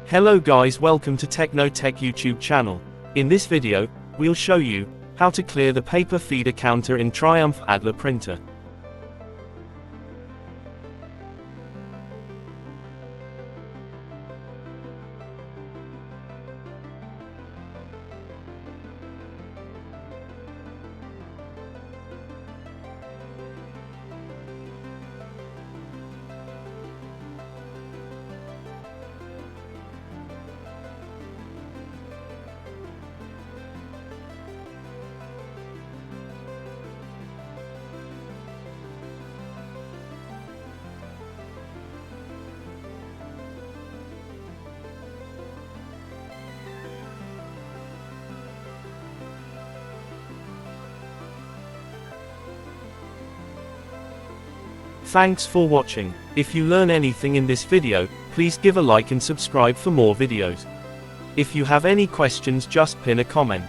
Hello guys, welcome to Techno Tech YouTube channel. In this video, we'll show you how to clear the paper feeder counter in Triumph-Adler printer. Thanks for watching. If you learn anything in this video, please give a like and subscribe for more videos. If you have any questions, just pin a comment.